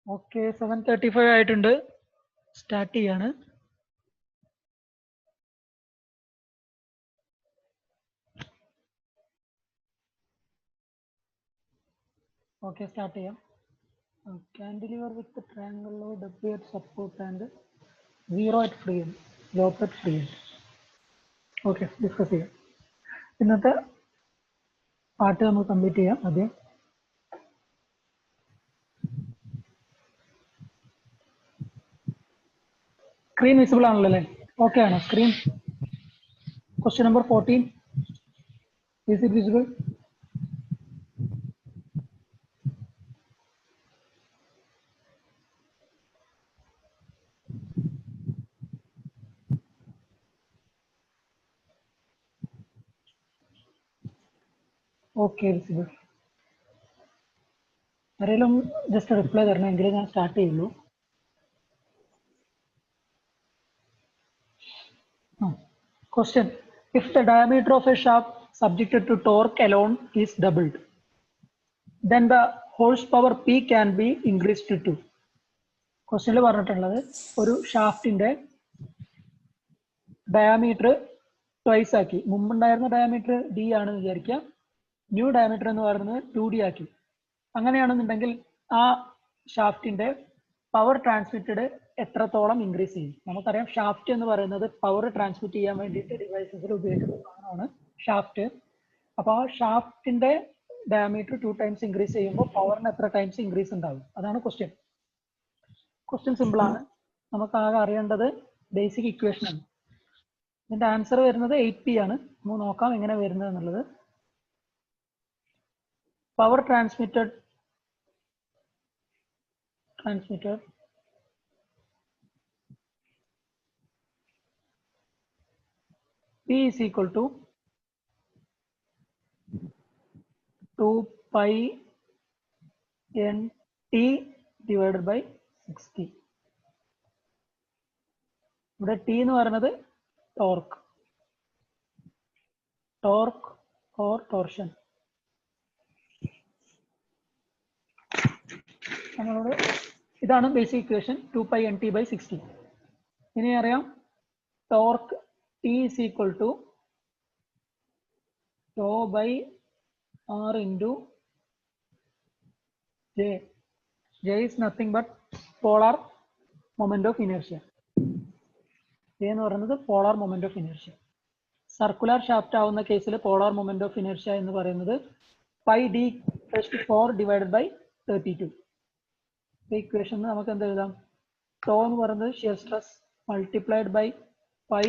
Okay 7:35 ആയിട്ടുണ്ട്. Start ചെയ്യാണ്. Okay start ചെയ്യാം. Cantilever with triangle W at support and 0 at free end, lock at free end. Okay discuss ചെയ്യാം. ഇന്നത്തെ part നമുക്ക് complete ചെയ്യാം. ആദ്യം സ്ക്രീൻ വിസിബിൾ ആണല്ലോ അല്ലേ? ഓക്കെ ആണോ screen? Question number 14, is it visible? Okay visible. ആരെങ്കിലും ജസ്റ്റ് റിപ്ലൈ തരണം, എങ്കിലേ ഞാൻ സ്റ്റാർട്ട് ചെയ്യുള്ളൂ. Question: if the diameter of a shaft subjected to torque alone is doubled, then the horsepower P can be increased to 2. ക്വസ്റ്റ്യനിൽ പറഞ്ഞിട്ടുള്ളത് ഒരു ഷാഫ്റ്റിന്റെ diameter twice ആക്കി. മുമ്പുണ്ടായിരുന്ന ഡയാമീറ്റർ ഡി ആണെന്ന് വിചാരിക്കുക, ന്യൂ ഡയാമീറ്റർ എന്ന് പറയുന്നത് 2D ആക്കി. അങ്ങനെയാണെന്നുണ്ടെങ്കിൽ ആ ഷാഫ്റ്റിന്റെ പവർ ട്രാൻസ്മിറ്റഡ് എത്രത്തോളം ഇൻക്രീസ് ചെയ്യും? നമുക്കറിയാം ഷാഫ്റ്റ് എന്ന് പറയുന്നത് പവർ ട്രാൻസ്മിറ്റ് ചെയ്യാൻ വേണ്ടിയിട്ട് ഡിവൈസസിൽ ഉപയോഗിക്കുന്ന സാധനമാണ് ഷാഫ്റ്റ്. അപ്പോൾ ആ ഷാഫ്റ്റിന്റെ ഡയമീറ്റർ 2 ടൈംസ് ഇൻക്രീസ് ചെയ്യുമ്പോൾ പവറിന് എത്ര ടൈംസ് ഇൻക്രീസ് ഉണ്ടാവും? അതാണ് ക്വസ്റ്റ്യൻ. ക്വസ്റ്റ്യൻ സിമ്പിൾ ആണ്. നമുക്ക് ആകെ അറിയേണ്ടത് ബേസിക് ഇക്വേഷൻ ആണ്. ഇതിന്റെ ആൻസർ വരുന്നത് 8P ആണ്. നമുക്ക് നോക്കാം എങ്ങനെ വരുന്നത് എന്നുള്ളത്. Power transmitted P is equal to 2 pi NT divided by 60. ഇവിടെ T എന്ന് പറയുന്നത് ടോർക്ക് ഓർ ടോർഷൻ. നമ്മളോട് ഇതാണ് basic equation 2 pi NT by 60. ഇനി അറിയാം torque T is equal to tau by R into J. J is nothing but polar moment of inertia. J എന്ന് പറയുന്നത് polar moment of inertia. Circular shaft ആവുന്ന കേസിൽ polar moment of inertia എന്ന് പറയുന്നത് pi d⁴ divided by 32. ഈ equation നമുക്ക് എന്ത് എഴുതാം? ടോ എന്ന് പറയുന്നത് shear stress multiplied by pi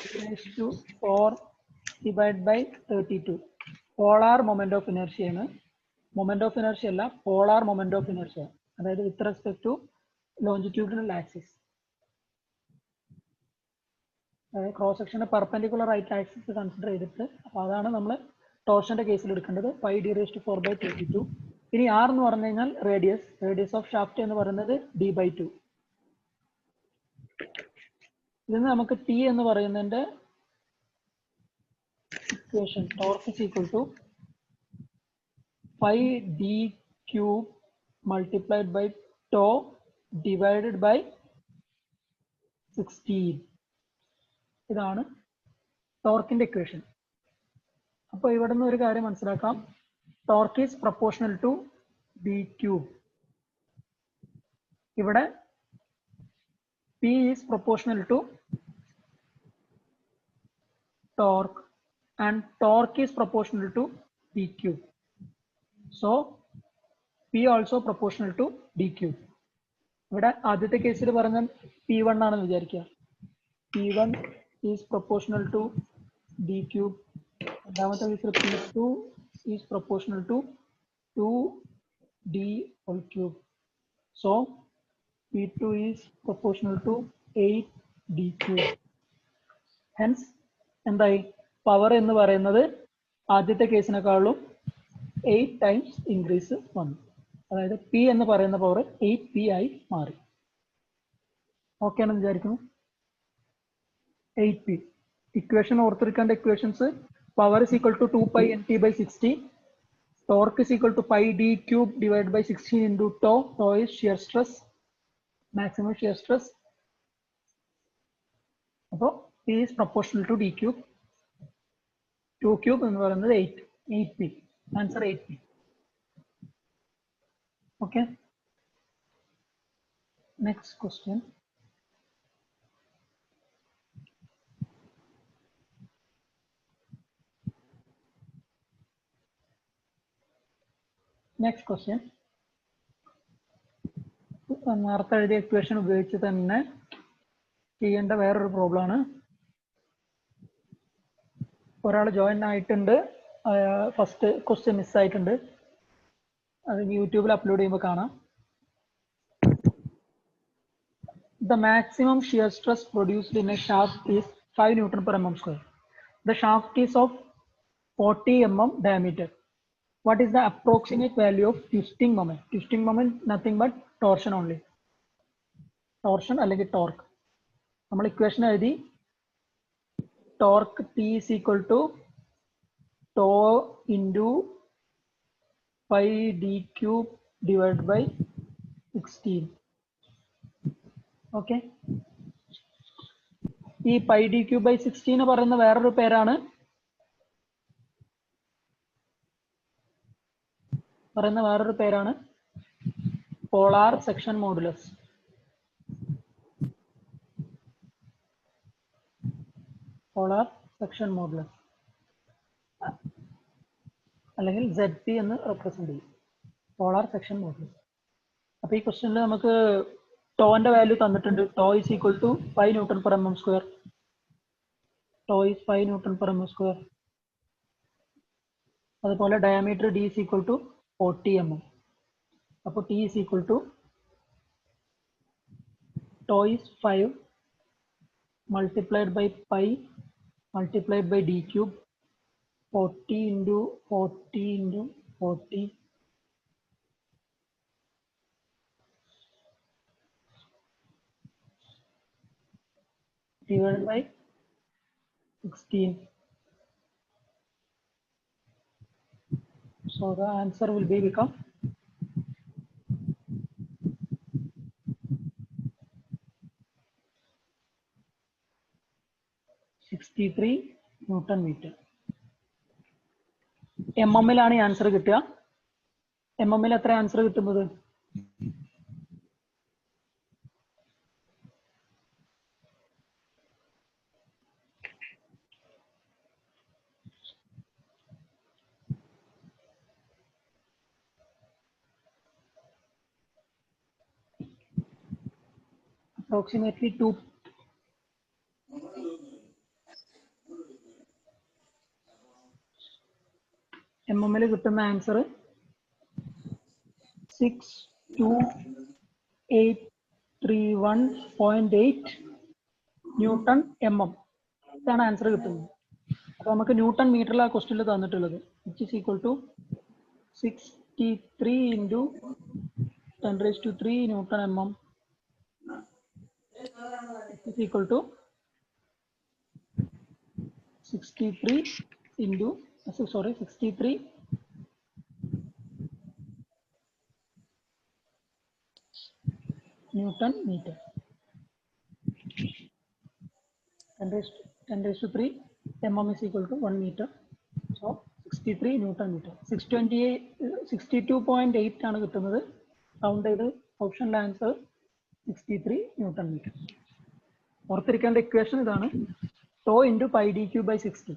d⁴ divided by 32. Polar moment of inertia ആണ്. മൊമെന്റ് ഓഫ് ഇനർഷ്യ അല്ല, പോളാർ മൊമെന്റ് ഓഫ് ഇനർഷ്യ, അതായത് with respect to longitudinal axis. അതായത് ക്രോസ് സെക്ഷന്റെ പെർപെൻഡിക്കുലർ ആയിട്ട് ആക്സിസ് കൺസിഡർ ചെയ്തിട്ട്. അപ്പോൾ അതാണ് നമ്മൾ ടോർഷന്റെ കേസിൽ എടുക്കേണ്ടത്, pi d⁴ by 32. ഇനി R എന്ന് പറഞ്ഞു കഴിഞ്ഞാൽ റേഡിയസ് ഓഫ് ഷാഫ്റ്റ് എന്ന് പറയുന്നത് d/2. ഇതിന് നമുക്ക് T എന്ന് പറയുന്നതിന്റെ equation torque is equal to pi d³ multiplied by tau divided by 16. ഇതാണ് ടോർക്കിന്റെ ഇക്വേഷൻ. അപ്പോൾ ഇവിടെ നിന്ന് ഒരു കാര്യം മനസ്സിലാക്കാം, torque is proportional to d³. ഇവിടെ P is proportional to torque and torque is proportional to d³. So P also proportional to d³. ഇവിടെ ആദ്യത്തെ കേസിൽ പറഞ്ഞ P1 ആണെന്ന് വിചാരിക്കുക. P1 is proportional to d³. രണ്ടാമത്തെ കേസിൽ P2 is proportional to 2d³. So P2 is proportional to 8d³. Hence എന്തായി? Power എന്ന് പറയുന്നത് ആദ്യത്തെ കേസിനേക്കാളും 8 ടൈംസ് ഇൻക്രീസ് വന്നു. അതായത് P എന്ന് പറയുന്ന പവർ 8P ആയി മാറി. ഓക്കെ ആണെന്ന് വിചാരിക്കുന്നു. 8P ഇക്വേഷൻ ഓർത്തിരിക്കേണ്ട equations: power is equal to 2 pi NT by 60, Torque is equal to pi d cube divided by 16 into tau. Tau is shear stress, maximum shear stress. So P is proportional to d cube. 2 cube and 8. 8p. Answer 8p. Okay. Next question. Next question. നേരത്തെ എഴുതിയ equation ഉപയോഗിച്ച് തന്നെ ചെയ്യേണ്ട വേറൊരു problem ആണ്. ഒരാൾ join ആയിട്ടുണ്ട്, first question മിസ്സായിട്ടുണ്ട്, അത് യൂട്യൂബിൽ അപ്ലോഡ് ചെയ്യുമ്പോൾ കാണാം. The maximum shear stress produced in a shaft is 5 Newton per mm square. The shaft is of 40 mm diameter. What is the approximate value of twisting moment? Twisting moment nothing but torsion only. Torsion അല്ലെങ്കിൽ torque. നമ്മൾ equation എഴുതി torque T is equal to tau into pi d cube divided by 16. Okay. ഈ pi d cube by 16 പറയുന്ന വേറൊരു പേരാണ് polar section modulus. Polar section modulus അല്ലെങ്കിൽ ZP എന്ന് represent ചെയ്യും, പോളാർ സെക്ഷൻ മോഡുലസ്. അപ്പൊ ഈ ക്വസ്റ്റ്യനിൽ നമുക്ക് ടോന്റെ വാല്യൂ തന്നിട്ടുണ്ട്. Tau is equal to 5 newton per mm square. Tau is 5 newton per mm square. അതുപോലെ diameter D is equal to 40 mm. അപ്പോൾ T is equal to tau is 5 multiplied by pi multiplied by d cube 40 into 40 into 40 divided by 16. So the answer will be become 63 Newton meter. MM-ലാണ് ഈ answer കിട്ടുക. MM-ൽ എത്ര answer കിട്ടുന്നത്? approximately 2. MM-ൽ കിട്ടുന്ന answer 62,831.8 newton mm. ഇതാണ് answer കിട്ടുന്നത്. അപ്പൊ നമുക്ക് newton മീറ്ററിൽ ആ ക്വസ്റ്റ്യനിൽ തന്നിട്ടുള്ളത് which is equal to 63 into 10⁻³ Newton mm is equal to 63 into 63 Newton meter. 10⁻³ mm is equal to 1 meter. So 63 Newton meter. 62.8 ആണ് കിട്ടുന്നത്. കൗണ്ട് ചെയ്ത് ഓപ്ഷനിലെ ആൻസർ 63 Newton meter. ഓർത്തിരിക്കേണ്ട ഇക്വേഷൻ ഇതാണ്, tau into pi D cube by 60.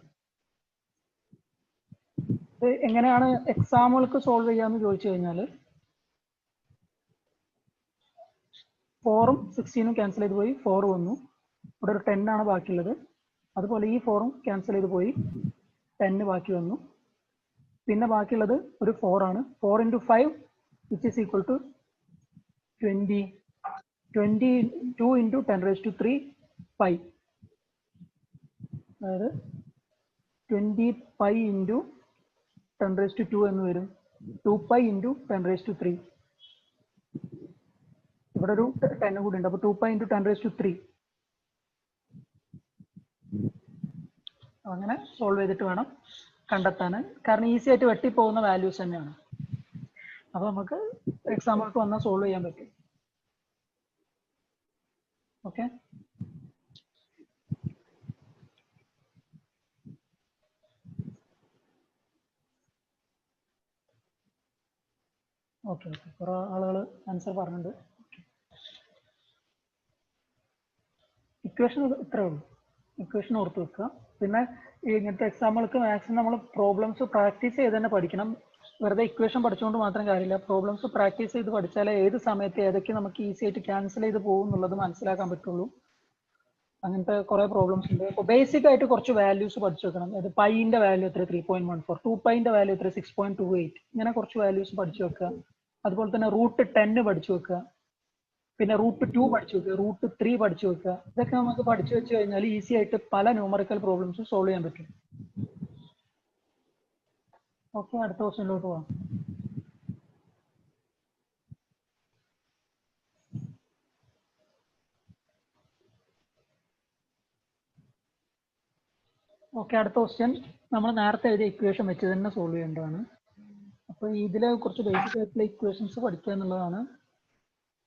എങ്ങനെയാണ് എക്സാമുകൾക്ക് solve ചെയ്യാന്ന് ചോദിച്ചു കഴിഞ്ഞാൽ 4ഉം 16ഉം ക്യാൻസൽ ചെയ്ത് പോയി 4 വന്നു, ഇവിടെ ഒരു 10 ആണ് ബാക്കിയുള്ളത്. അതുപോലെ ഈ 4ഉം ക്യാൻസൽ ചെയ്ത് പോയി 10 ബാക്കി വന്നു. പിന്നെ ബാക്കിയുള്ളത് ഒരു 4 ആണ്. 4 into 5 which is equal to 20. 22 into 10⁻³ pi. അതായത് 20 pi into 10⁻² എന്ന് വരും. 2 pi into 10⁻³. ഇവിടെ ഒരു 10 കൂടി ഉണ്ട്. അപ്പൊ 2 pi into 10⁻³. അങ്ങനെ സോൾവ് ചെയ്തിട്ട് വേണം കണ്ടെത്താൻ, കാരണം ഈസി ആയിട്ട് വെട്ടിപ്പോകുന്ന വാല്യൂസ് തന്നെയാണ്. അപ്പൊ നമുക്ക് എക്സാമ്പിൾക്ക് വന്നാൽ സോൾവ് ചെയ്യാൻ പറ്റും. ഓക്കെ, ഓക്കെ ഓക്കെ കുറെ ആളുകൾ ആൻസർ പറഞ്ഞിട്ടുണ്ട്. ഇക്വേഷൻ ഇത്രേ ഉള്ളൂ, ഇക്വേഷൻ ഓർത്ത് വെക്കുക. പിന്നെ ഇങ്ങനത്തെ എക്സാമ്പിൾക്ക് മാക്സിമം നമ്മൾ പ്രോബ്ലംസ് പ്രാക്ടീസ് ചെയ്ത് തന്നെ പഠിക്കണം. വെറുതെ ഇക്വേഷൻ പഠിച്ചുകൊണ്ട് മാത്രം കാര്യമില്ല, പ്രോബ്ലംസ് പ്രാക്ടീസ് ചെയ്ത് പഠിച്ചാലേ ഏത് സമയത്ത് ഏതൊക്കെ നമുക്ക് ഈസി ആയിട്ട് ക്യാൻസൽ ചെയ്ത് പോകും എന്നുള്ളത് മനസ്സിലാക്കാൻ പറ്റുള്ളൂ. അങ്ങനത്തെ കുറെ പ്രോബ്ലംസ് ഉണ്ട്. അപ്പോൾ ബേസിക് ആയിട്ട് കുറച്ച് വാല്യൂസ് പഠിച്ചു വെക്കണം. അത് പൈന്റെ വാല്യൂ എത്ര 3.14, 2πന്റെ വാല്യൂ എത്ര 6.28, ഇങ്ങനെ കുറച്ച് വാല്യൂസ് പഠിച്ചു വെക്കുക. അതുപോലെ തന്നെ √10 പഠിച്ചു വെക്കുക, പിന്നെ √2 പഠിച്ചു വെക്കുക, √3 പഠിച്ചു വെക്കുക. ഇതൊക്കെ നമുക്ക് പഠിച്ചു വെച്ച് കഴിഞ്ഞാൽ ഈസി ആയിട്ട് പല ന്യൂമറിക്കൽ പ്രോബ്ലംസും സോൾവ് ചെയ്യാൻ പറ്റും. ഓക്കെ, അടുത്ത ക്വസ്റ്റ്യനിലോട്ട് പോവാം. ഓക്കെ, അടുത്ത ക്വസ്റ്റ്യൻ നമ്മൾ നേരത്തെ എഴുതിയ ഇക്വേഷൻ വെച്ച് തന്നെ സോൾവ് ചെയ്യേണ്ടതാണ്. അപ്പോൾ ഇതിലെ കുറച്ച് ബേസിക് ആയിട്ടുള്ള ഇക്വേഷൻസ് പഠിക്കുക എന്നുള്ളതാണ്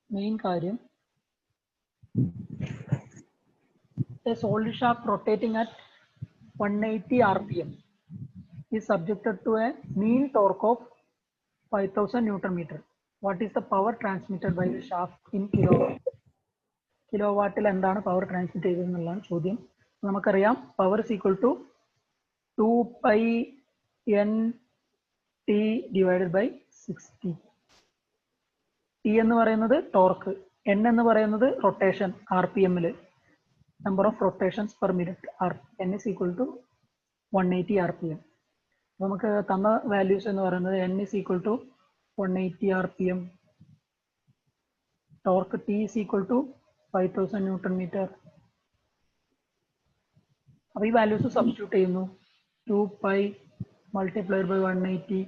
മെയിൻ കാര്യം. A solid shaft rotating at 180 rpm is subjected to a mean torque of 5000 Newton meter. What is the power transmitted by the shaft in kilowatt? കിലോവാട്ടിൽ എന്താണ് പവർ ട്രാൻസ്മിറ്റ് ചെയ്തതെന്നുള്ളതാണ് ചോദ്യം. നമുക്കറിയാം power is equal to 2πnt divided by 60. T എന്ന് പറയുന്നത് torque, N എന്ന് പറയുന്നത് rotation RPM, number of rotations per minute, N is equal to 180 rpm. നമുക്ക് തന്ന values എന്ന് പറയുന്നത് N is equal to 180 rpm, torque T is equal to 5000 Newton meter. അപ്പോൾ ഈ വാല്യൂസ് സബ്സ്റ്റിറ്റ്യൂട്ട് ചെയ്യുന്നു. 2π multiplied by 180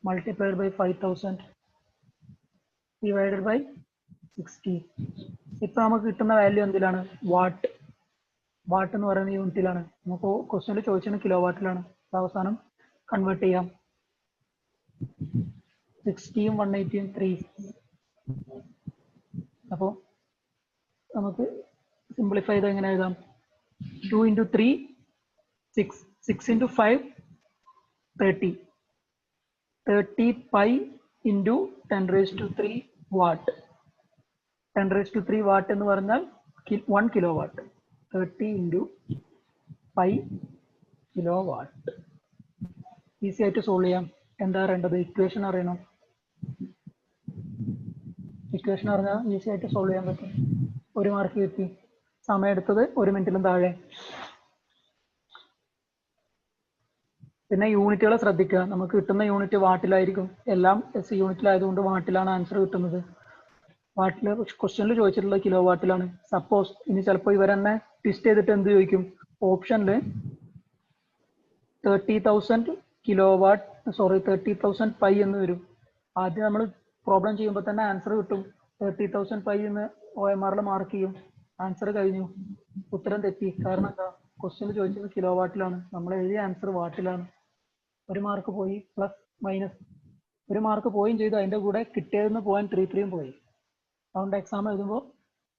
multiplied by 5000 divided by 60. ഇപ്പൊ നമുക്ക് കിട്ടുന്ന വാല്യൂ എന്തിലാണ്? വാട്ട്. വാട്ട് എന്ന് പറയുന്ന യൂണിറ്റിലാണ്. നമുക്ക് ക്വസ്റ്റ്യനിൽ ചോദിച്ചത് കിലോ വാട്ടിലാണ്. അവസാനം കൺവേർട്ട് ചെയ്യാം. 60യും 180യും 3. അപ്പോൾ നമുക്ക് സിംപ്ലിഫൈ ചെയ്ത് എങ്ങനെ എഴുതാം? 2 into 3 6, 6 into 5 30, 30π into 10 raised to 3 watt. 10 raised to 3 watt എന്ന് പറഞ്ഞാൽ 1 kilowatt. 30 into π kilowatt. ഈസി ആയിട്ട് സോൾവ് ചെയ്യാം. എന്താ അറിയേണ്ടത്? ഇക്വേഷൻ അറിയണം. ഇക്വേഷൻ അറിഞ്ഞാൽ ഈസി ആയിട്ട് സോൾവ് ചെയ്യാൻ പറ്റും. 1 മാർക്ക് കിട്ടി. സമയം എടുത്തത് 1 മിനിറ്റിലും താഴെ. പിന്നെ യൂണിറ്റുകൾ ശ്രദ്ധിക്കുക. നമുക്ക് കിട്ടുന്ന യൂണിറ്റ് വാട്ടിലായിരിക്കും. എല്ലാം SI യൂണിറ്റിലായതുകൊണ്ട് വാട്ടിലാണ് ആൻസർ കിട്ടുന്നത്. വാട്ടിൽ ക്വസ്റ്റ്യനിൽ ചോദിച്ചിട്ടുള്ളത് കിലോ വാട്ടിലാണ്. സപ്പോസ് ഇനി ചിലപ്പോൾ ഇവരെന്നെ ട്വിസ്റ്റ് ചെയ്തിട്ട് എന്ത് ചോദിക്കും? ഓപ്ഷനിൽ 30,000 കിലോവാട്ട് 30,000 പൈ എന്ന് വരും. ആദ്യം നമ്മൾ പ്രോബ്ലം ചെയ്യുമ്പോൾ തന്നെ ആൻസർ കിട്ടും. 30,000 പൈ എന്ന് OMR മാർക്ക് ചെയ്യും. ആൻസർ കഴിഞ്ഞു, ഉത്തരം തെറ്റി. കാരണം എന്താ? ക്വസ്റ്റ്യനിൽ ചോദിച്ചത് കിലോ വാട്ടിലാണ്, നമ്മൾ എഴുതിയ ആൻസർ വാട്ടിലാണ്. 1 മാർക്ക് പോയി, പ്ലസ് മൈനസ് 1 മാർക്ക് പോയും ചെയ്തു. അതിൻ്റെ കൂടെ കിട്ടിയതെന്ന് 0.33 പോയി. അതുകൊണ്ട് എക്സാം എഴുതുമ്പോൾ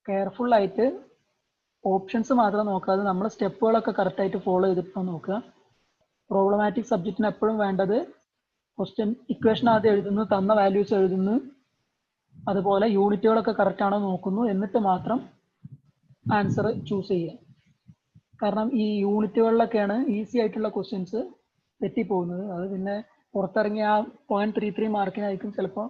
കെയർഫുൾ ആയിട്ട് ഓപ്ഷൻസ് മാത്രം നോക്കാതെ നമ്മൾ സ്റ്റെപ്പുകളൊക്കെ കറക്റ്റായിട്ട് ഫോളോ ചെയ്തിട്ട് നോക്കുക. പ്രോബ്ലമാറ്റിക് സബ്ജക്റ്റിന് എപ്പോഴും വേണ്ടത് ക്വസ്റ്റ്യൻ ഇക്വേഷൻ ആദ്യം എഴുതുന്നു, തന്ന വാല്യൂസ് എഴുതുന്നു, അതുപോലെ യൂണിറ്റുകളൊക്കെ കറക്റ്റ് ആണോ നോക്കുന്നു, എന്നിട്ട് മാത്രം ആൻസർ ചൂസ് ചെയ്യുക. കാരണം ഈ യൂണിറ്റുകളിലൊക്കെയാണ് ഈസി ആയിട്ടുള്ള ക്വസ്റ്റ്യൻസ് തെറ്റിപ്പോകുന്നത്. അത് പിന്നെ പുറത്തിറങ്ങിയ ആ 0.33 മാർക്കിനായിരിക്കും ചിലപ്പോൾ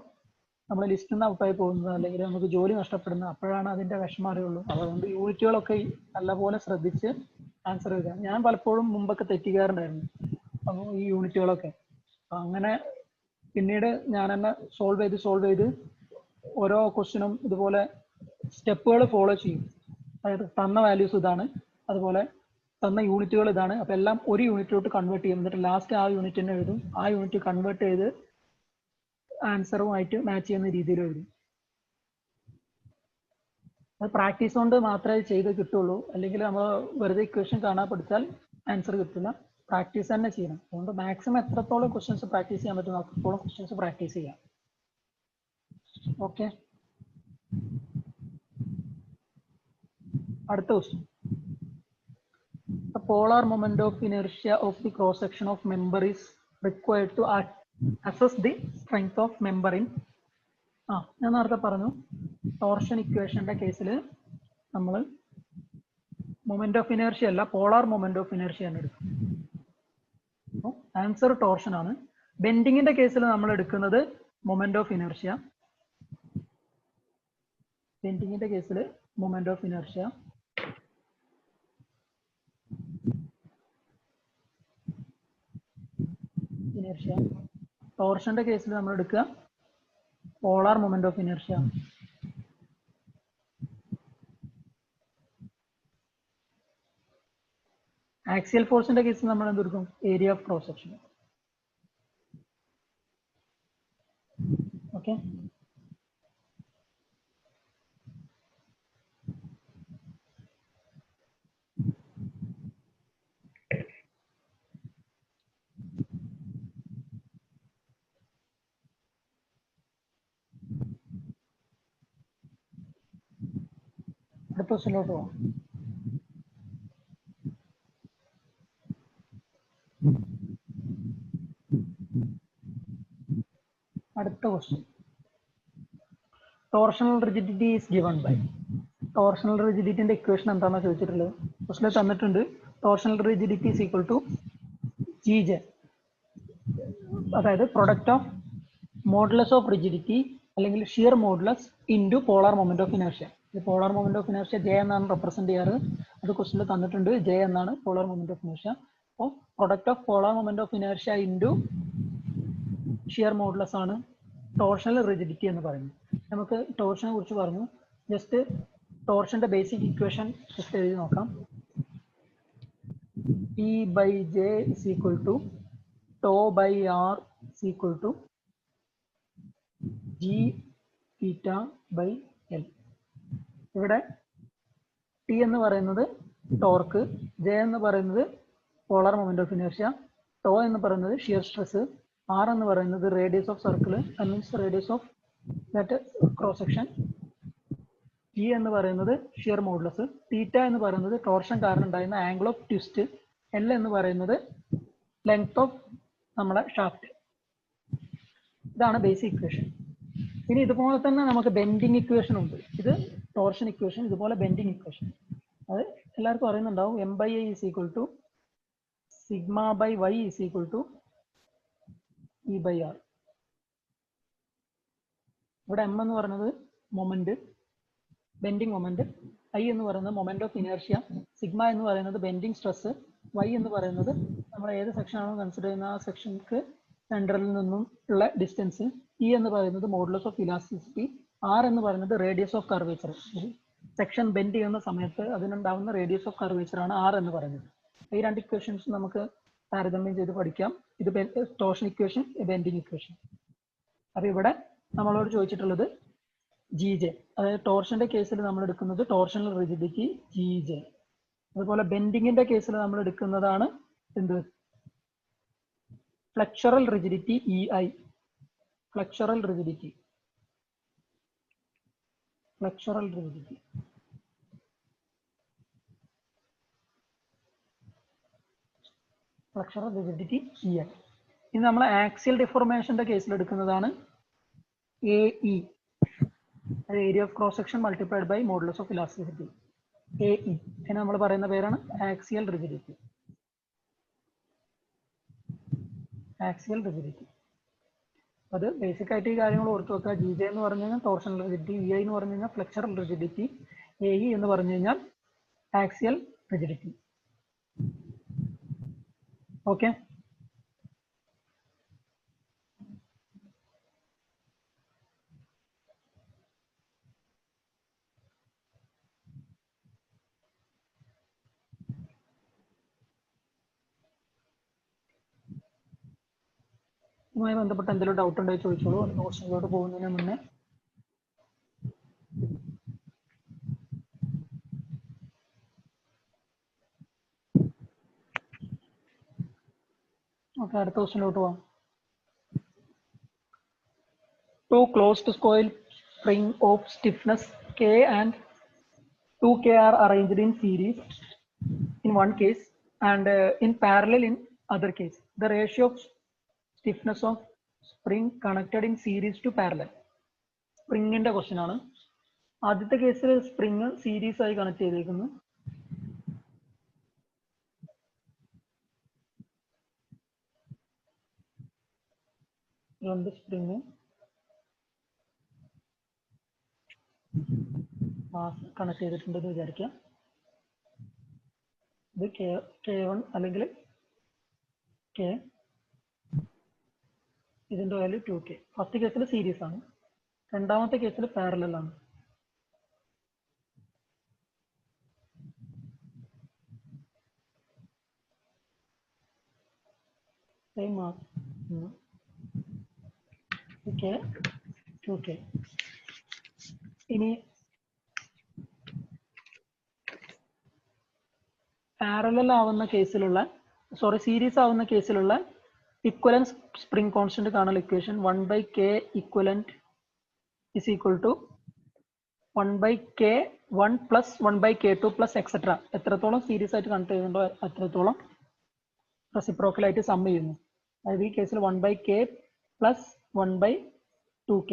നമ്മൾ ലിസ്റ്റിൽ നിന്ന് ഔട്ടായി പോകുന്നത്, അല്ലെങ്കിൽ നമുക്ക് ജോലി നഷ്ടപ്പെടുന്നത്. അപ്പോഴാണ് അതിൻ്റെ വിഷമം അറിയുള്ളൂ. അതുകൊണ്ട് യൂണിറ്റുകളൊക്കെ നല്ലപോലെ ശ്രദ്ധിച്ച് ആൻസർ എഴുതുക. ഞാൻ പലപ്പോഴും മുമ്പൊക്കെ തെറ്റിക്കാറുണ്ടായിരുന്നു അപ്പോൾ ഈ യൂണിറ്റുകളൊക്കെ. അങ്ങനെ പിന്നീട് ഞാൻ തന്നെ സോൾവ് ചെയ്ത് ഓരോ ക്വസ്റ്റ്യനും ഇതുപോലെ സ്റ്റെപ്പുകൾ ഫോളോ ചെയ്യും. അതായത് തന്ന വാല്യൂസ് ഇതാണ്, അതുപോലെ തന്ന യൂണിറ്റുകൾ ഇതാണ്. അപ്പം എല്ലാം ഒരു യൂണിറ്റിലോട്ട് കൺവേർട്ട് ചെയ്യും. എന്നിട്ട് ലാസ്റ്റ് ആ യൂണിറ്റ് തന്നെ എഴുതും. ആ യൂണിറ്റ് കൺവേർട്ട് ചെയ്ത് ആൻസറുമായിട്ട് മാച്ച് ചെയ്യുന്ന രീതിയിൽ എഴുതും. അത് പ്രാക്ടീസ് കൊണ്ട് മാത്രമേ ചെയ്ത് കിട്ടുള്ളൂ. അല്ലെങ്കിൽ നമ്മൾ വെറുതെ ഇക്വേഷൻ കാണാൻ പഠിച്ചാൽ ആൻസർ കിട്ടില്ല. പ്രാക്ടീസ് തന്നെ ചെയ്യണം. അതുകൊണ്ട് മാക്സിമം എത്രത്തോളം ക്വസ്റ്റ്യൻസ് പ്രാക്ടീസ് ചെയ്യാൻ പറ്റും അത്രത്തോളം ക്വസ്റ്റ്യൻസ് പ്രാക്ടീസ് ചെയ്യാം. ഓക്കെ, അടുത്ത question. The polar moment of inertia of the cross section of member is required to assess the strength of member in. ഞാൻ നേരത്തെ പറഞ്ഞു ടോർഷൻ ഇക്വേഷന്റെ കേസിൽ നമ്മൾ മൊമെന്റ് ഓഫ് ഇനേർഷ്യ അല്ല പോളാർ മൊമെന്റ് ഓഫ് ഇനേർഷ്യ ആണ് എടുക്കുന്നത്. ആൻസർ ടോർഷൻ ആണ്. ബെൻഡിങ്ങിന്റെ കേസിൽ നമ്മൾ എടുക്കുന്നത് മൊമെന്റ് ഓഫ് ഇനേർഷ്യ. ബെൻഡിങ്ങിന്റെ കേസിൽ മൊമെന്റ് ഓഫ് ഇനേർഷ്യ. ടോർഷന്റെ കേസിൽ നമ്മൾ എടുക്കുക polar moment of inertia. Axial ഫോഴ്സിന്റെ കേസിൽ നമ്മൾ എന്തെടുക്കും? Area of cross section. Okay, അടുത്ത ക്വസ്റ്റ്യനിലോട്ട് പോകാം. അടുത്ത question, torsional rigidity is given by. Torsional റിജിഡിറ്റിന്റെ ഇക്വേഷൻ എന്താണെന്ന് ചോദിച്ചിട്ടുള്ളത്. ക്വസ്റ്റ്യൻ തന്നിട്ടുണ്ട് torsional rigidity is equal to GJ, അതായത് product of modulus of rigidity അല്ലെങ്കിൽ shear modulus into polar moment of inertia. ഈ polar moment of inertia J എന്നാണ് represent ചെയ്യാറ്. അത് ക്വസ്റ്റ്യനിൽ തന്നിട്ടുണ്ട്, J എന്നാണ് പോളാർ മൊമെന്റ് ഓഫ് ഇനേർഷ്യ. അപ്പോൾ product of polar moment of inertia into shear modulus ആണ് ടോർഷണൽ റിജിഡിറ്റി എന്ന് പറയുന്നത്. നമുക്ക് ടോർഷനെ കുറിച്ച് പറഞ്ഞു. ജസ്റ്റ് ടോർഷന്റെ ബേസിക് ഇക്വേഷൻ ജസ്റ്റ് എഴുതി നോക്കാം. P/J is equal to tau/R is equal to G θ/L. ഇവിടെ T എന്ന് പറയുന്നത് ടോർക്ക്, J എന്ന് പറയുന്നത് polar moment of inertia, tau എന്ന് പറയുന്നത് ഷിയർ സ്ട്രെസ്, R എന്ന് പറയുന്നത് radius of circle, means radius of that cross section, G എന്ന് പറയുന്നത് ഷിയർ മോഡുലസ്, തീറ്റ എന്ന് പറയുന്നത് ടോർഷൻ കാരണം ഉണ്ടായിരുന്ന ആംഗിൾ ഓഫ് ട്വിസ്റ്റ്, L എന്ന് പറയുന്നത് ലെങ്ത് ഓഫ് നമ്മുടെ ഷാഫ്റ്റ്. ഇതാണ് ബേസിക് ഇക്വേഷൻ. ഇനി ഇതുപോലെ തന്നെ നമുക്ക് ബെൻഡിങ് ഇക്വേഷൻ ഉണ്ട്. ഇത് ടോർഷൻ ഇക്വേഷൻ, ഇതുപോലെ ബെൻഡിങ് ഇക്വേഷൻ. അത് എല്ലാവർക്കും അറിയുന്നുണ്ടാവും. M/I is equal to sigma/y is equal to E/R. ഇവിടെ M എന്ന് പറയുന്നത് മൊമെന്റ്, ബെൻഡിങ് മൊമെന്റ്, I എന്ന് പറയുന്നത് മൊമെന്റ് ഓഫ് ഇനേർഷ്യ, സിഗ്മ എന്ന് പറയുന്നത് ബെൻഡിങ് സ്ട്രെസ്, Y എന്ന് പറയുന്നത് നമ്മൾ ഏത് സെക്ഷൻ ആണോ കൺസിഡർ ചെയ്യുന്ന ആ സെക്ഷൻക്ക് സെൻട്രലിൽ നിന്നും ഉള്ള ഡിസ്റ്റൻസ്, E എന്ന് പറയുന്നത് മോഡുലസ് ഓഫ് ഇലാസ്റ്റിസിറ്റി, R എന്ന് പറയുന്നത് radius of curvature. Section bend ചെയ്യുന്ന സമയത്ത് അതിനുണ്ടാവുന്ന റേഡിയസ് ഓഫ് കർവേച്ചർ ആണ് R എന്ന് പറയുന്നത്. ഈ രണ്ട് ഇക്വേഷൻസ് നമുക്ക് താരതമ്യം ചെയ്ത് പഠിക്കാം. ഇത് ടോർഷൻ ഇക്വേഷൻ, ബെൻഡിങ് ഇക്വേഷൻ. അപ്പൊ ഇവിടെ നമ്മളോട് ചോദിച്ചിട്ടുള്ളത് GJ, അതായത് ടോർഷന്റെ കേസിൽ നമ്മൾ എടുക്കുന്നത് ടോർഷണൽ റിജിഡിറ്റി GJ. അതുപോലെ ബെൻഡിങ്ങിന്റെ കേസിൽ നമ്മൾ എടുക്കുന്നതാണ് എന്ത്? Flexural rigidity EI. Flexural rigidity, flexural rigidity. Flexural rigidity EI. ഇനി നമ്മൾ ആക്സിയൽ ഡിഫോർമേഷന്റെ കേസിൽ എടുക്കുന്നതാണ് AE, area of cross section multiplied by modulus of elasticity, AE. അതിന് നമ്മൾ പറയുന്ന പേരാണ് ആക്സിയൽ റിജിഡിറ്റി. Axial rigidity. അത് ബേസിക് ആയിട്ട് ഈ കാര്യങ്ങൾ ഓർത്ത് വെക്കുക. GJ എന്ന് പറഞ്ഞു കഴിഞ്ഞാൽ ടോർഷണൽ റിജിഡിറ്റി, EI എന്ന് പറഞ്ഞു കഴിഞ്ഞാൽ ഫ്ലെക്ചറൽ റിജിഡിറ്റി, AE എന്ന് പറഞ്ഞു കഴിഞ്ഞാൽ ആക്സിയൽ റിജിഡിറ്റി. ഓക്കെ, ഇതുമായി ബന്ധപ്പെട്ട് എന്തെങ്കിലും ഡൗട്ട് ഉണ്ടെങ്കിൽ ചോദിച്ചോളൂ. ക്വസ്റ്റ്യനിലോട്ട് പോകുന്നതിന് മുന്നേ Okay, അടുത്ത ക്വസ്റ്റ്യനിലോട്ട് പോവാം. Two closed coil spring of stiffness K and 2K are arranged in series in one case and in parallel in other case. The ratio of stiffness of spring connected in series to parallel. സ്പ്രിങ്ങിന്റെ question ആണ്. ആദ്യത്തെ കേസിൽ spring series ആയി connect ചെയ്തേക്കുന്നു. രണ്ട് spring connect ചെയ്തിട്ടുണ്ടെന്ന് വിചാരിക്കാം. ഇത് K1 അല്ലെങ്കിൽ K, ഇതിന്റെ വാല്യൂ 2K. ഫസ്റ്റ് കേസിൽ സീരീസ് ആണ്, രണ്ടാമത്തെ കേസിൽ പാരലൽ ആണ്. Same K 2K. ഇനി പാരലൽ ആവുന്ന കേസിലുള്ള സീരീസ് ആവുന്ന കേസിലുള്ള ഇക്വലൻസ് സ്പ്രിംഗ് കോൺസ്റ്റന്റ് കാണാൻ equation 1/K equivalent is equal to 1/K1 plus 1/K2 plus etc. എത്രത്തോളം സീരീസ് ആയിട്ട് കണക്ട് ചെയ്യുന്നുണ്ടോ അത്രത്തോളം റെസിപ്രോക്കൽ ആയിട്ട് സം ചെയ്യുന്നു. അതായത് ഈ കേസിൽ 1/K plus 1/2K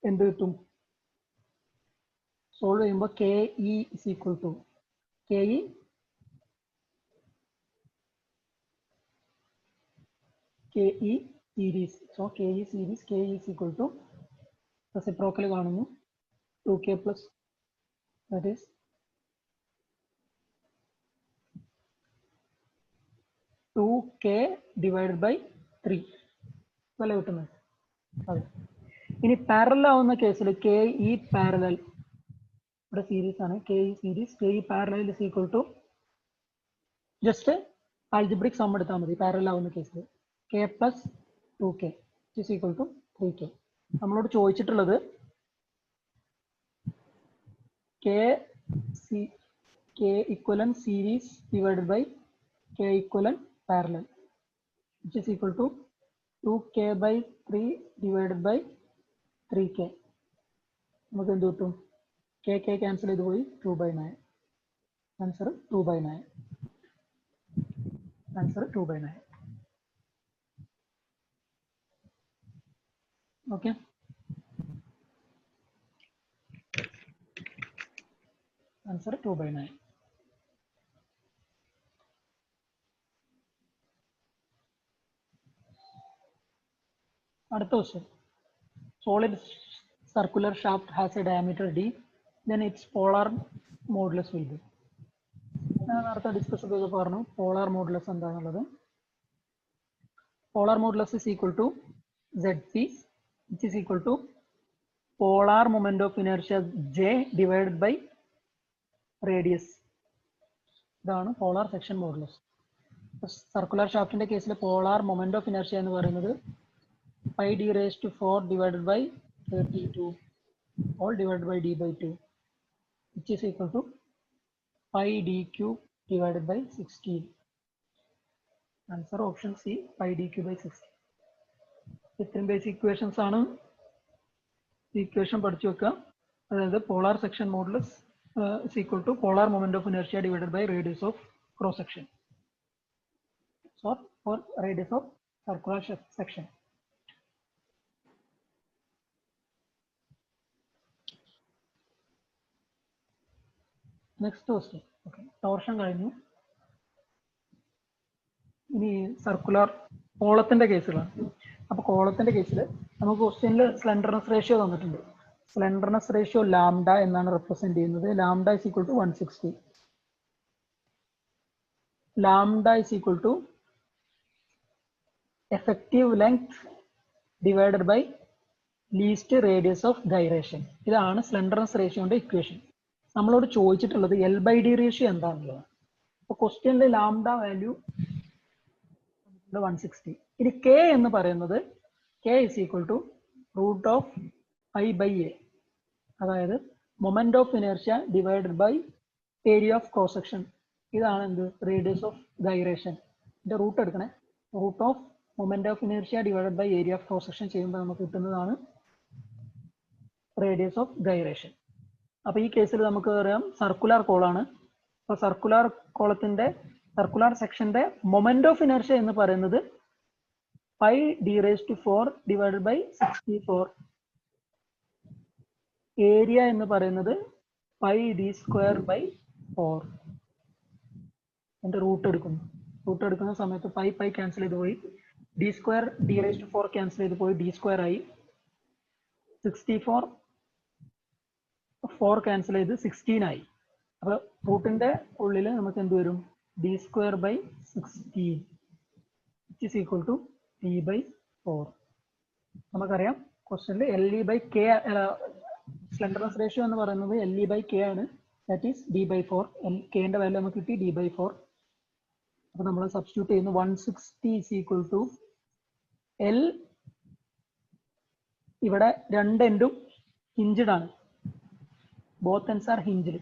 എന്ത് കിട്ടും? സോൾവ് ചെയ്യുമ്പോൾ KE is equal to KE series. So KE series KE is equal to reciprocal കാണുന്നു 2K plus that is 2K divided by 3 വല്ല കിട്ടുന്നത്. അതെ. ഇനി പാരലൽ ആവുന്ന കേസിൽ KE പാരലൽ ഇവിടെ സീരീസ് ആണ്. KE series KE parallel is equal to just algebraic some എടുത്താൽ മതി. പാരലൽ ആവുന്ന കേസിൽ K plus 2K is equal to 3K. നമ്മളോട് ചോദിച്ചിട്ടുള്ളത് K equivalent series divided by K equivalent parallel which is equal to 2K by 3 divided by 3K. നമുക്ക് എന്ത് കിട്ടും? K cancel ചെയ്ത് പോയി 2/9. ആൻസർ 2/9. ആൻസർ 2/9. ഓക്കെ. ആൻസർ 2/9. അടുത്ത question. Solid circular shaft has A diameter D, then its polar modulus will be. ഞാൻ നേരത്തെ discuss ചെയ്ത് പറഞ്ഞു പോളാർ മോഡുലസ് എന്താണെന്നുള്ളത്. Polar modulus is equal to ZC which is equal to polar moment of inertia J divided by radius. ഇതാണ് polar section modulus. Circular ഷാഫ്റ്റിന്റെ കേസിൽ polar moment of inertia എന്ന് പറയുന്നത് πd⁴ divided by 32 all divided by d/2 which is equal to πd³ divided by 16. Answer option C πd³ by 16. ഇത്രയും basic equations ആണ്. Equation പഠിച്ചു വെക്കുക. അതായത് polar section modulus is equal to polar moment of inertia divided by radius of cross section. So for radius of circular section. Next question. Okay, torsion കഴിഞ്ഞു. ഇനി circular കോളത്തിന്റെ കേസുകളാണ്. അപ്പൊ കോളത്തിന്റെ കേസിൽ നമുക്ക് ക്വസ്റ്റ്യനിൽ സ്ലെൻഡർനെസ് റേഷ്യോ തന്നിട്ടുണ്ട്. സ്ലെൻഡർനെസ് റേഷ്യോ ലാംഡ എന്നാണ് represent ചെയ്യുന്നത്. Lambda is equal to 160. Lambda is equal to effective length divided by least radius of gyration. ഇതാണ് സ്ലെൻഡർനെസ് റേഷ്യോന്റെ ഇക്വേഷൻ. നമ്മളോട് ചോദിച്ചിട്ടുള്ളത് L/D റേഷ്യോ എന്താണുള്ളത്. അപ്പൊ ക്വസ്റ്റ്യനിലെ ലാംഡ വാല്യൂ 160. ഇനി K എന്ന് പറയുന്നത് K is equal to √I/A. അതായത് moment of inertia divided by area of cross section. ഇതാണ് എന്ത്? Radius of gyration. ഇതിന്റെ റൂട്ട് എടുക്കണേ. Root of moment of inertia divided by area of cross section ചെയ്യുമ്പോൾ നമുക്ക് കിട്ടുന്നതാണ് റേഡിയസ് ഓഫ് ഗൈറേഷൻ. അപ്പൊ ഈ കേസിൽ നമുക്ക് പറയാം സർക്കുലർ കോളാണ്. അപ്പൊ സർക്കുലർ കോളത്തിന്റെ സർക്കുലർ സെക്ഷന്റെ മൊമെന്റ് ഓഫ് ഇനർഷ്യ എന്ന് പറയുന്നത് pi D raise to 4 divided by 64. Area എന്ന് പറയുന്നത് പൈ ഡി സ്ക്വയർ ബൈ 4. അതിന്റെ റൂട്ട് എടുക്കുന്ന സമയത്ത് പൈ ക്യാൻസൽ ചെയ്ത് പോയി, D square D raise to 4 cancel ചെയ്ത് പോയി, ഡി സ്ക്വയർ ആയി. 64 4 ക്യാൻസൽ ചെയ്ത് 16 ആയി. അപ്പൊ റൂട്ടിന്റെ ഉള്ളിൽ നമുക്ക് എന്ത് വരും? D square by 16 which is equal to p by 4. നമുക്കറിയാം ക്വസ്റ്റ്യനിൽ L E by K slenderness ratio എന്ന് പറയുന്നത് എൽ ഇ ബൈ കെ ആണ്. That is D by 4. കെന്റെ വാല്യൂ നമുക്ക് കിട്ടി ഡി ബൈ 4. അപ്പൊ നമ്മൾ സബ്സ്റ്റിറ്റ്യൂട്ട് ചെയ്യുന്നു. 160 is equal to എൽ. ഇവിടെ രണ്ട് എൻഡും ഹിഞ്ച്ഡ് ആണ്, both ends are hinged.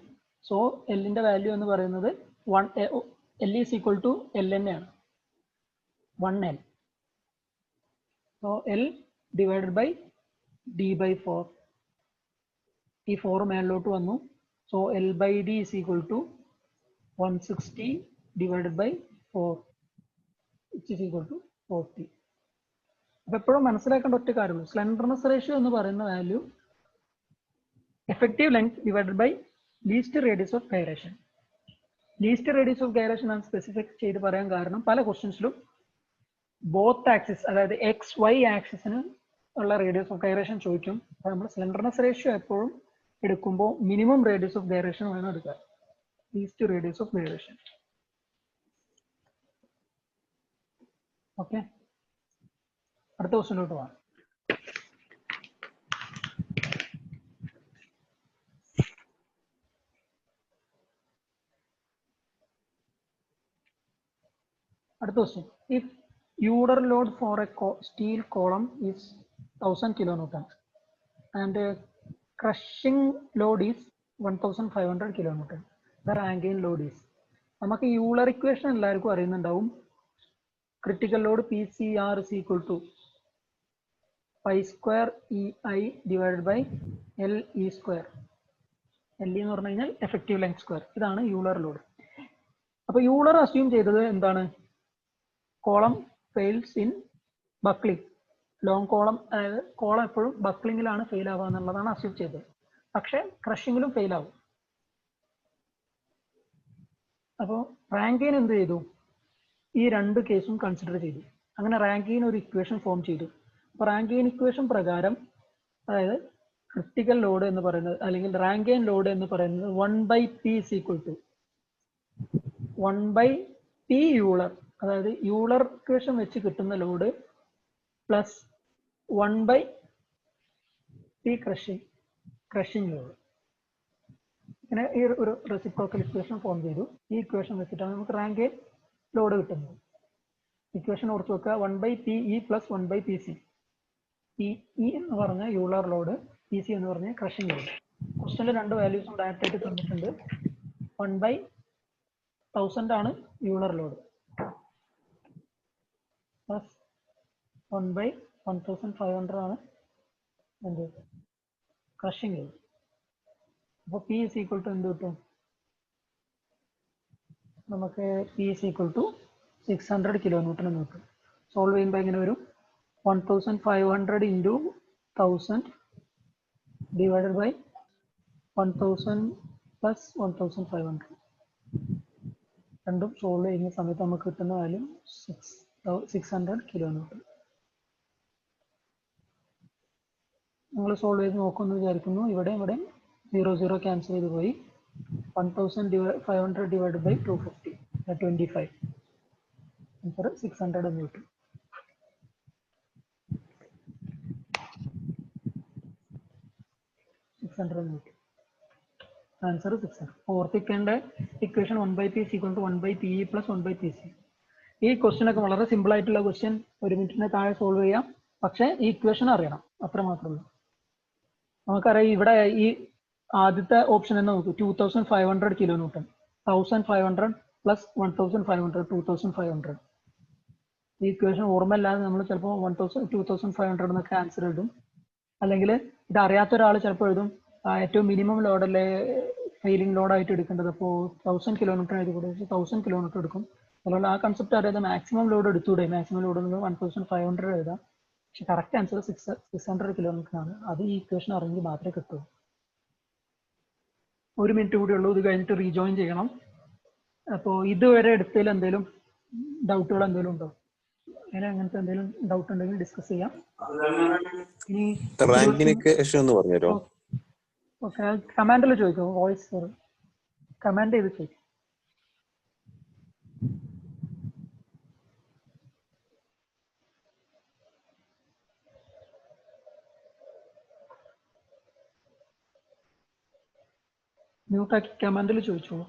So എല്ലിന്റെ വാല്യൂ എന്ന് പറയുന്നത് L is equal to L തന്നെയാണ്, 1L. So L divided by D by 4. ഈ 4 മേളിലോട്ട് വന്നു. So L by D is equal to 160 divided by 4 which is equal to 40. അപ്പൊ എപ്പോഴും മനസ്സിലാക്കേണ്ട ഒറ്റ കാര്യമുള്ളൂ, സ്ലെൻഡർനെസ് റേഷ്യോ എന്ന് പറയുന്ന value effective length divided by least radius of gyration. Least radius of gyration ആണ് സ്പെസിഫിക് ചെയ്ത് പറയാൻ കാരണം പല ക്വസ്റ്റ്യൻസിലും ബോത്ത് ആക്സിസ്, അതായത് എക്സ് വൈ ആക്സിസിന് ഉള്ള റേഡിയസ് ഓഫ് ഗൈറേഷൻ ചോദിക്കും. അപ്പോൾ നമ്മൾ സ്ലെൻഡർനെസ് റേഷ്യോ എപ്പോഴും എടുക്കുമ്പോൾ മിനിമം റേഡിയസ് ഓഫ് ഗൈറേഷൻ വേണം എടുക്കുക, least radius of gyration. Okay, അടുത്ത ക്വസ്റ്റ്യനിലോട്ട് പോകാം. അടുത്ത question, if Euler load for a steel column is 1000 kilonewton and crushing load is 1500 kilonewton. The Rankine load is. നമുക്ക് യൂളർ ഇക്വേഷൻ എല്ലാവർക്കും അറിയുന്നുണ്ടാവും. Critical load P C R is equal to pi square E I divided by L E square. L E എന്ന് പറഞ്ഞു കഴിഞ്ഞാൽ effective length square. ഇതാണ് Euler load. അപ്പൊ Euler assume ചെയ്തത് എന്താണ്? Column fails in buckling. Long column, അതായത് column എപ്പോഴും ബക്ലിങ്ങിലാണ് ഫെയിൽ ആവുക എന്നുള്ളതാണ് അസ്യൂം ചെയ്തത്. പക്ഷെ ക്രഷിങ്ങിലും ഫെയിൽ ആവും. അപ്പോൾ റാങ്കൈൻ എന്ത് ചെയ്തു? ഈ രണ്ട് കേസും കൺസിഡർ ചെയ്തു. അങ്ങനെ റാങ്കൈൻ ഒരു ഇക്വേഷൻ ഫോം ചെയ്തു. അപ്പോൾ റാങ്കൈൻ ഇക്വേഷൻ പ്രകാരം, അതായത് ക്രിട്ടിക്കൽ ലോഡ് എന്ന് പറയുന്നത് അല്ലെങ്കിൽ റാങ്കൈൻ ലോഡ് എന്ന് പറയുന്നത് 1/p is equal to 1/p Euler, അതായത് യൂളർ ഇക്വേഷൻ വെച്ച് കിട്ടുന്ന load plus 1/p crushing load. ഇങ്ങനെ ഈ ഒരു റെസിപ്രോക്കൽ ഇക്വേഷൻ ഫോം ചെയ്തു. ഈ ഇക്വേഷൻ വെച്ചിട്ടാണ് നമുക്ക് റാങ്കൈൻ ലോഡ് കിട്ടുന്നത്. ഇക്വേഷൻ ഓർത്ത് വെക്കുക, 1/pe പ്ലസ് 1/pc. PE എന്ന് പറഞ്ഞ യൂളർ ലോഡ്, PC എന്ന് പറഞ്ഞ ക്രഷിംഗ് ലോഡ്. ക്വസ്റ്റനിൽ രണ്ട് വാല്യൂസും ഡയറക്റ്റ് ആയിട്ട് തന്നിട്ടുണ്ട്. 1/1000 ആണ് യൂളർ ലോഡ് പ്ലസ് 1/1500 ആണ് എന്ത് ക്രഷിംഗ് ലോഡ്. അപ്പോൾ P is equal to എന്ത് കിട്ടും? നമുക്ക് P is equal to 600 kilonewton എന്ന് കിട്ടും. സോൾവ് ചെയ്യുമ്പോൾ എങ്ങനെ വരും? 1500 into 1000 divided by 1000 plus 1500. രണ്ടും സോൾവ് ചെയ്യുന്ന സമയത്ത് നമുക്ക് കിട്ടുന്ന വാല്യൂ 600 kilonewton. നിങ്ങൾ സോൾവ് ചെയ്ത് നോക്കുമെന്ന് വിചാരിക്കുന്നു. ഇവിടെ 0 ക്യാൻസൽ ചെയ്ത് പോയി. 1500 divided by 250 25. ആൻസർ 600 എന്ന് കിട്ടും. ആൻസർ 600. ഓർത്തിക്കേണ്ട equation 1/p is equal to 1/pe plus 1/pc. ഈ ക്വസ്റ്റ്യൻ ഒക്കെ വളരെ സിമ്പിൾ ആയിട്ടുള്ള ക്വസ്റ്റ്യൻ, 1 മിനിറ്റിന് താഴെ സോൾവ് ചെയ്യാം. പക്ഷേ ഈ ഇക്വേഷൻ അറിയണം, അത്ര മാത്രമേ. നമുക്കറിയാം ഇവിടെ ഈ ആദ്യത്തെ ഓപ്ഷൻ എന്ന് നോക്കൂ, 2500 kilonewton. 1500 plus 1500 2500. ഈ ഇക്വേഷൻ ഓർമ്മയില്ലാതെ നമ്മൾ ചിലപ്പോൾ 2500 എന്നൊക്കെ ആൻസർ ഇടും. അല്ലെങ്കിൽ ഇത് അറിയാത്ത ഒരാൾ ചിലപ്പോൾ എഴുതും ഏറ്റവും മിനിമം ലോഡല്ലേ ഫെയിലിംഗ് ലോഡായിട്ട് എടുക്കേണ്ടത്, അപ്പോൾ 1000 കിലോമീറ്റർ എഴുതി കൂടെ 1000 കിലോമീറ്റർ എടുക്കും. അതുപോലെ ആ കൺസെപ്റ്റ് അറിയാതെ മാക്സിമം ലോഡ് എടുത്തൂടെ, മാക്സിമം ലോഡ് നിങ്ങൾ 1500 എഴുതാം. പക്ഷെ കറക്റ്റ് ആൻസർ 600 കിലോമീറ്റർ ആണ്. അത് ഈ ഇക്വേഷൻ അറിഞ്ഞെങ്കിൽ മാത്രമേ കിട്ടൂ. 1 മിനിറ്റ് കൂടി ഉള്ളൂ, ഇത് കഴിഞ്ഞിട്ട് റീജോയിൻ ചെയ്യണം. അപ്പോൾ ഇതുവരെ എടുത്തതിൽ എന്തെങ്കിലും ഡൗട്ടുകൾ എന്തെങ്കിലും ഉണ്ടോ? അങ്ങനത്തെ എന്തെങ്കിലും ഡൗട്ട് ഉണ്ടെങ്കിൽ ഡിസ്കസ് ചെയ്യാം. ഇനി കമാൻഡിൽ ചോദിക്കോ, വോയിസ് കമാൻഡ് ചെയ്ത് ചോദിക്കും. മ്യൂട്ടാക്കി കമാൻഡിൽ ചോദിച്ചോളൂ.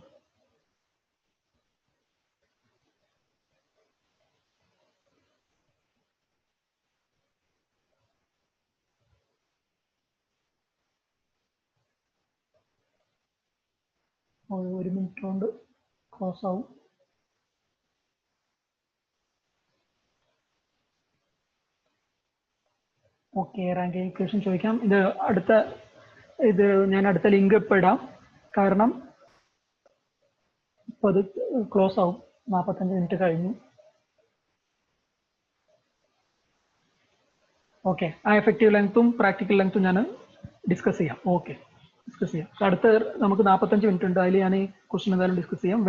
ഒരു മിനിറ്റ് കൊണ്ട് ക്ലോസ് ആവും. ഓക്കെ, റാങ്ക് ഇക്വേഷൻ ചോദിക്കാം. ഇത് ഞാൻ അടുത്ത ലിങ്ക് ഇപ്പോൾ ഇടാം, കാരണം ഇപ്പോൾ അത് ക്ലോസ് ആവും. 45 മിനിറ്റ് കഴിഞ്ഞു. ഓക്കെ, ആ എഫക്റ്റീവ് ലെങ്ത്തും പ്രാക്ടിക്കൽ ലെങ്ത്തും ഞാൻ ഡിസ്കസ് ചെയ്യാം. ഓക്കെ, ഡിസ്കസ് ചെയ്യാം. അടുത്ത നമുക്ക് 45 മിനിറ്റ് ഉണ്ട്, അതിൽ ഞാൻ ഈ ക്വസ്റ്റ്യൻ എന്തായാലും ഡിസ്കസ് ചെയ്യാം.